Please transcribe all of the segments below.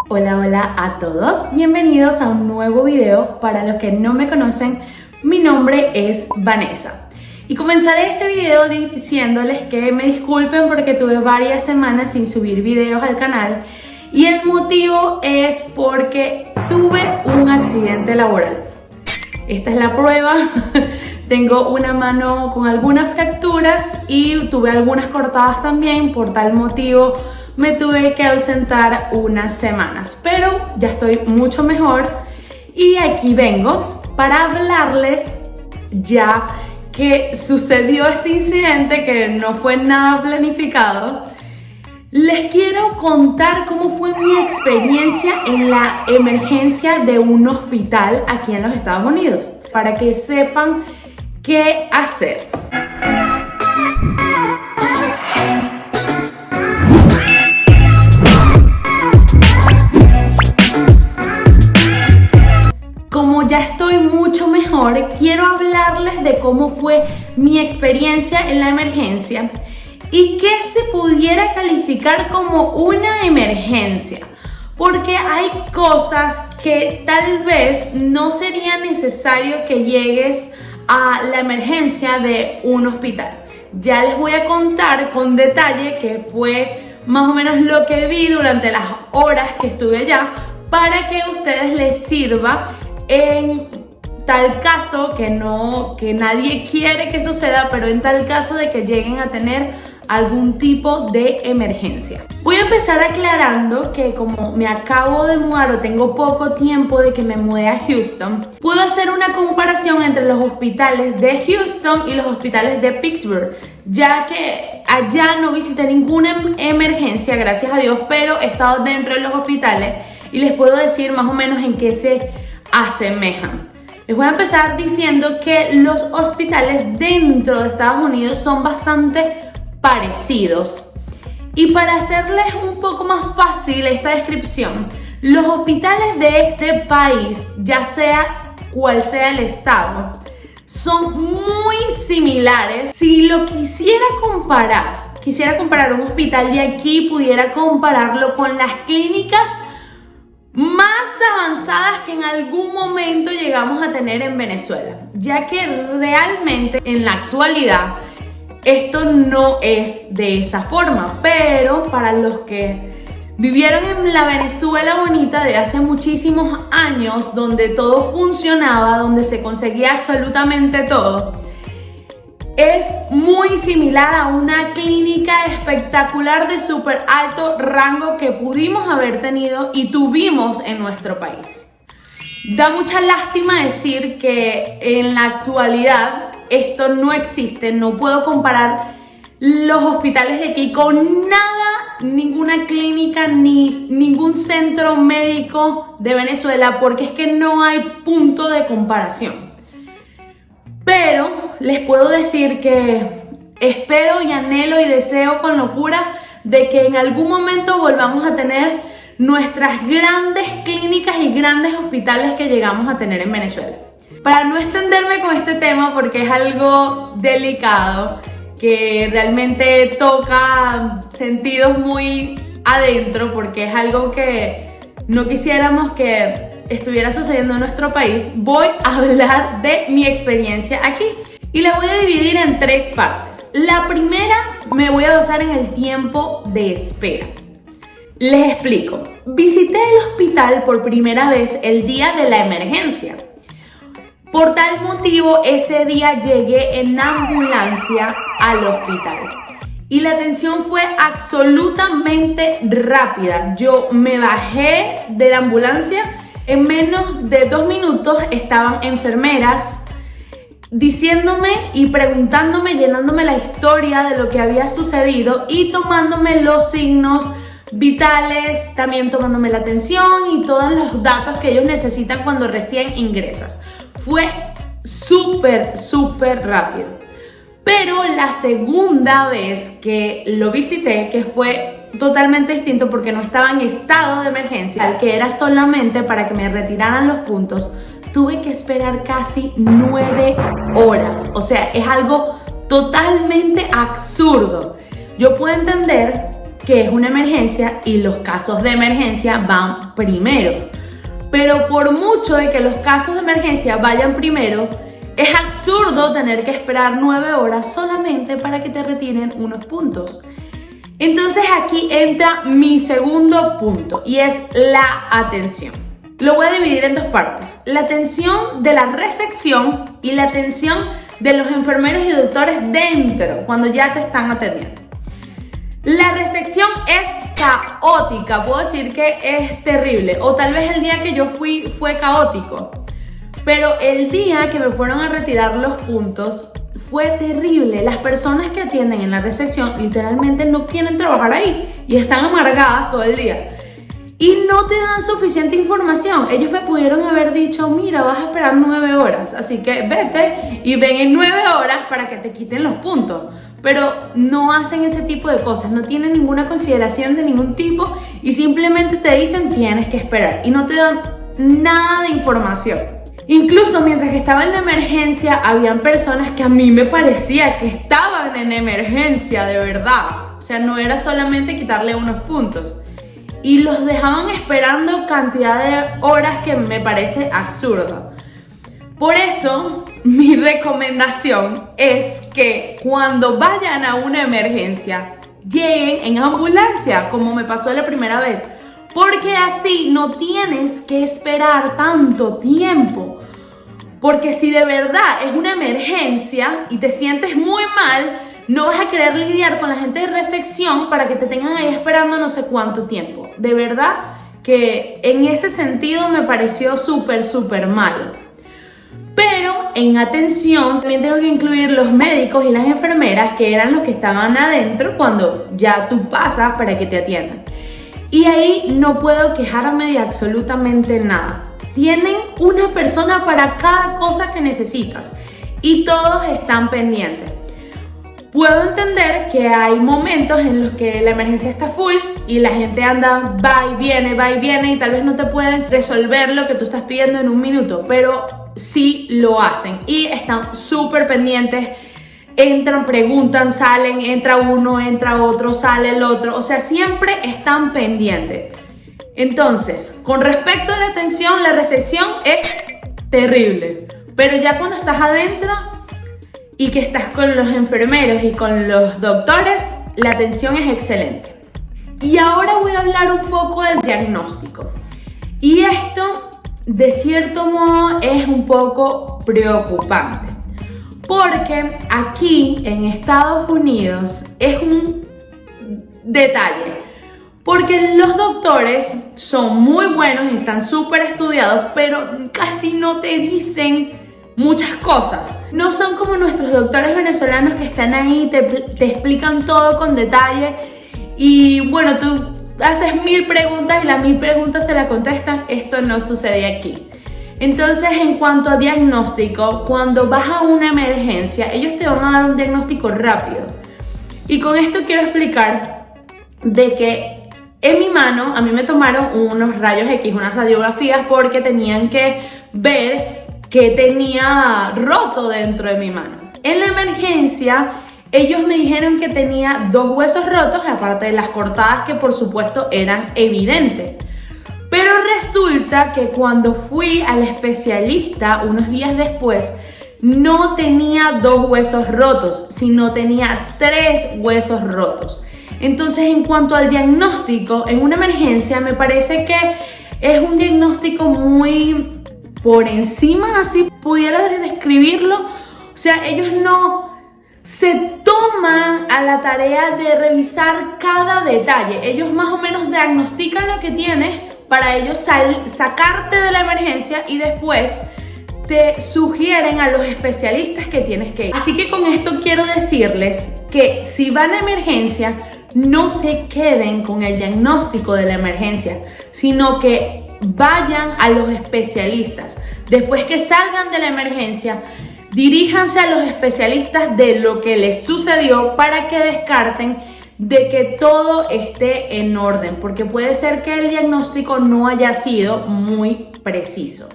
Hola, hola a todos, bienvenidos a un nuevo video. Para los que no me conocen, mi nombre es Vanessa y comenzaré este video diciéndoles que me disculpen porque tuve varias semanas sin subir videos al canal y el motivo es porque tuve un accidente laboral. Esta es la prueba. Tengo una mano con algunas fracturas y tuve algunas cortadas también. Por tal motivo me tuve que ausentar unas semanas, pero ya estoy mucho mejor y aquí vengo para hablarles ya que sucedió este incidente que no fue nada planificado. Les quiero contar cómo fue mi experiencia en la emergencia de un hospital aquí en los Estados Unidos, para que sepan qué hacer. Como ya estoy mucho mejor, quiero hablarles de cómo fue mi experiencia en la emergencia y qué se pudiera calificar como una emergencia, porque hay cosas que tal vez no sería necesario que llegues a la emergencia de un hospital. Ya les voy a contar con detalle qué fue más o menos lo que vi durante las horas que estuve allá, para que a ustedes les sirva en tal caso que nadie quiere que suceda, pero en tal caso de que lleguen a tener algún tipo de emergencia. Voy a empezar aclarando que como me acabo de mudar o tengo poco tiempo de que me mudé a Houston, puedo hacer una comparación entre los hospitales de Houston y los hospitales de Pittsburgh, ya que allá no visité ninguna emergencia, gracias a Dios, pero he estado dentro de los hospitales y les puedo decir más o menos en qué se asemejan. Les voy a empezar diciendo que los hospitales dentro de Estados Unidos son bastante parecidos. Y para hacerles un poco más fácil esta descripción, los hospitales de este país, ya sea cual sea el estado, son muy similares. Si lo quisiera comparar un hospital de aquí, pudiera compararlo con las clínicas más avanzadas que en algún momento llegamos a tener en Venezuela, ya que realmente en la actualidad esto no es de esa forma, pero para los que vivieron en la Venezuela bonita de hace muchísimos años, donde todo funcionaba, donde se conseguía absolutamente todo, es muy similar a una clínica espectacular de súper alto rango que pudimos haber tenido y tuvimos en nuestro país. Da mucha lástima decir que en la actualidad esto no existe. No puedo comparar los hospitales de aquí con nada, ninguna clínica ni ningún centro médico de Venezuela, porque es que no hay punto de comparación. Pero les puedo decir que espero y anhelo y deseo con locura de que en algún momento volvamos a tener nuestras grandes clínicas y grandes hospitales que llegamos a tener en Venezuela. Para no extenderme con este tema, porque es algo delicado, que realmente toca sentidos muy adentro, porque es algo que no quisiéramos que estuviera sucediendo en nuestro país, voy a hablar de mi experiencia aquí y la voy a dividir en tres partes. La primera me voy a basar en el tiempo de espera. Les explico. Visité el hospital por primera vez el día de la emergencia. Por tal motivo, ese día llegué en ambulancia al hospital y la atención fue absolutamente rápida. Yo me bajé de la ambulancia, en menos de 2 minutos estaban enfermeras diciéndome y preguntándome, llenándome la historia de lo que había sucedido y tomándome los signos vitales, también tomándome la atención y todos los datos que ellos necesitan cuando recién ingresas. Fue súper rápido. Pero la segunda vez que lo visité, que fue totalmente distinto porque no estaba en estado de emergencia, que era solamente para que me retiraran los puntos, tuve que esperar casi 9 horas. O sea, es algo totalmente absurdo. Yo puedo entender que es una emergencia y los casos de emergencia van primero. Pero por mucho de que los casos de emergencia vayan primero, es absurdo tener que esperar 9 horas solamente para que te retiren unos puntos. Entonces aquí entra mi segundo punto y es la atención. Lo voy a dividir en dos partes: la atención de la recepción y la atención de los enfermeros y doctores dentro, cuando ya te están atendiendo. La recepción es caótica, puedo decir que es terrible, o tal vez el día que yo fui fue caótico, pero el día que me fueron a retirar los puntos fue terrible. Las personas que atienden en la recepción literalmente no quieren trabajar ahí y están amargadas todo el día. Y no te dan suficiente información. Ellos me pudieron haber dicho, mira, vas a esperar 9 horas, así que vete y ven en 9 horas para que te quiten los puntos. Pero no hacen ese tipo de cosas, no tienen ninguna consideración de ningún tipo y simplemente te dicen tienes que esperar y no te dan nada de información. Incluso mientras que estaba en la emergencia, habían personas que a mí me parecía que estaban en emergencia de verdad. O sea, no era solamente quitarle unos puntos. Y los dejaban esperando cantidad de horas que me parece absurdo. Por eso, mi recomendación es que cuando vayan a una emergencia, lleguen en ambulancia, como me pasó la primera vez. Porque así no tienes que esperar tanto tiempo. Porque si de verdad es una emergencia y te sientes muy mal, no vas a querer lidiar con la gente de recepción para que te tengan ahí esperando no sé cuánto tiempo. De verdad que en ese sentido me pareció súper malo. Pero en atención también tengo que incluir los médicos y las enfermeras, que eran los que estaban adentro cuando ya tú pasas para que te atiendan. Y ahí no puedo quejarme de absolutamente nada. Tienen una persona para cada cosa que necesitas y todos están pendientes. Puedo entender que hay momentos en los que la emergencia está full y la gente anda, va y viene y tal vez no te pueden resolver lo que tú estás pidiendo en un minuto, pero sí lo hacen y están súper pendientes. Entran, preguntan, salen, entra uno, entra otro, sale el otro, o sea, siempre están pendientes. Entonces, con respecto a la atención, la recepción es terrible, pero ya cuando estás adentro y que estás con los enfermeros y con los doctores, la atención es excelente. Y ahora voy a hablar un poco del diagnóstico. Y esto, de cierto modo, es un poco preocupante. Porque aquí en Estados Unidos es un detalle. Porque los doctores son muy buenos, están súper estudiados, pero casi no te dicen muchas cosas. No son como nuestros doctores venezolanos que están ahí, te explican todo con detalle y bueno, tú haces 1000 preguntas y las 1000 preguntas te las contestan. Esto no sucede aquí. Entonces, en cuanto a diagnóstico, cuando vas a una emergencia, ellos te van a dar un diagnóstico rápido. Y con esto quiero explicar de que en mi mano a mí me tomaron unos rayos X, unas radiografías, porque tenían que ver que tenía roto dentro de mi mano. En la emergencia, ellos me dijeron que tenía 2 huesos rotos, aparte de las cortadas que por supuesto eran evidentes. Pero resulta que cuando fui al especialista unos días después, no tenía 2 huesos rotos, sino tenía 3 huesos rotos. Entonces, en cuanto al diagnóstico, en una emergencia me parece que es un diagnóstico muy por encima, así pudiera describirlo. O sea, ellos no se toman a la tarea de revisar cada detalle. Ellos más o menos diagnostican lo que tienes para ellos sacarte de la emergencia y después te sugieren a los especialistas que tienes que ir. Así que con esto quiero decirles que si van a emergencia, no se queden con el diagnóstico de la emergencia, sino que vayan a los especialistas. Después que salgan de la emergencia, diríjanse a los especialistas de lo que les sucedió para que descarten de que todo esté en orden, porque puede ser que el diagnóstico no haya sido muy preciso.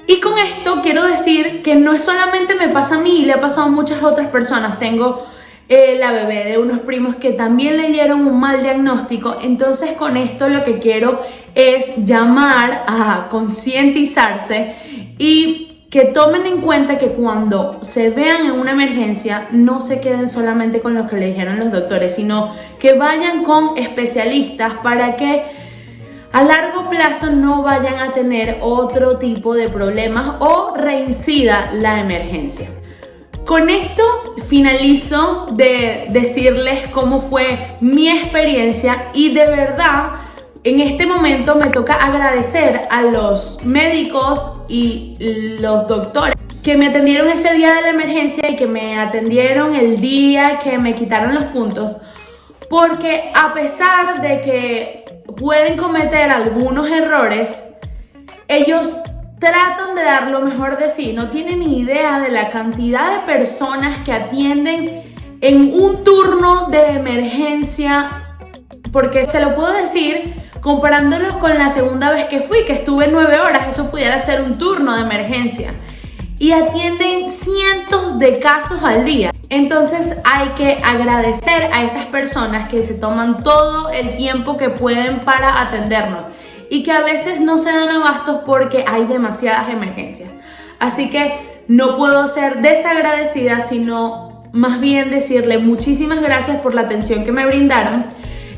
Y con esto quiero decir que no solamente me pasa a mí, le ha pasado a muchas otras personas. Tengo la bebé de unos primos que también le dieron un mal diagnóstico. Entonces con esto lo que quiero es llamar a concientizarse y que tomen en cuenta que cuando se vean en una emergencia no se queden solamente con lo que le dijeron los doctores, sino que vayan con especialistas para que a largo plazo no vayan a tener otro tipo de problemas o reincida la emergencia. Con esto finalizo de decirles cómo fue mi experiencia y de verdad en este momento me toca agradecer a los médicos y los doctores que me atendieron ese día de la emergencia y que me atendieron el día que me quitaron los puntos, porque a pesar de que pueden cometer algunos errores, ellos tratan de dar lo mejor de sí. No tienen ni idea de la cantidad de personas que atienden en un turno de emergencia, porque se lo puedo decir comparándolos con la segunda vez que fui, que estuve 9 horas, eso pudiera ser un turno de emergencia. Y atienden cientos de casos al día. Entonces hay que agradecer a esas personas que se toman todo el tiempo que pueden para atendernos y que a veces no se dan abastos porque hay demasiadas emergencias. Así que no puedo ser desagradecida, sino más bien decirle muchísimas gracias por la atención que me brindaron.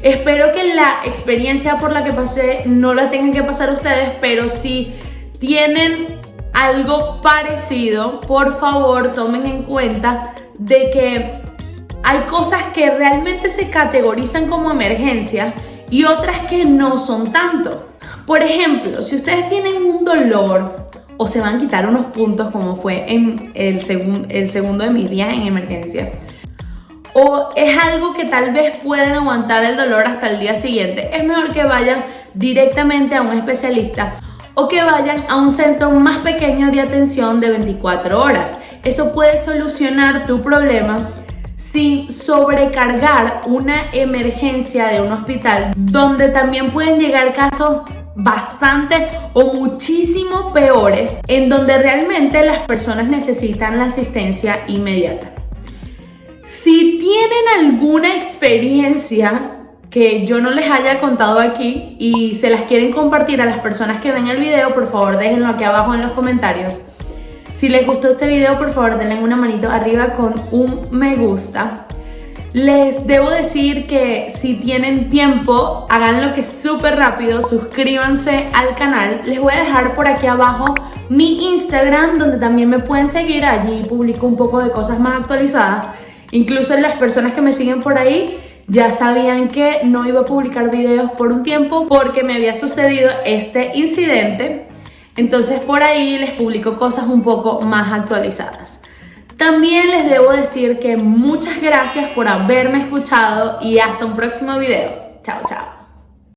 Espero que la experiencia por la que pasé no la tengan que pasar ustedes, pero si tienen algo parecido, por favor tomen en cuenta de que hay cosas que realmente se categorizan como emergencia y otras que no son tanto. Por ejemplo, si ustedes tienen un dolor o se van a quitar unos puntos como fue en el segundo de mis días en emergencia, o es algo que tal vez pueden aguantar el dolor hasta el día siguiente, es mejor que vayan directamente a un especialista o que vayan a un centro más pequeño de atención de 24 horas. Eso puede solucionar tu problema sin sobrecargar una emergencia de un hospital, donde también pueden llegar casos bastante o muchísimo peores, en donde realmente las personas necesitan la asistencia inmediata. Si tienen alguna experiencia que yo no les haya contado aquí y se las quieren compartir a las personas que ven el video, por favor déjenlo aquí abajo en los comentarios. Si les gustó este video, por favor denle una manito arriba con un me gusta. Les debo decir que si tienen tiempo, háganlo que es súper rápido, suscríbanse al canal. Les voy a dejar por aquí abajo mi Instagram, donde también me pueden seguir. Allí publico un poco de cosas más actualizadas. Incluso las personas que me siguen por ahí ya sabían que no iba a publicar videos por un tiempo porque me había sucedido este incidente. Entonces por ahí les publico cosas un poco más actualizadas. También les debo decir que muchas gracias por haberme escuchado y hasta un próximo video. Chao, chao.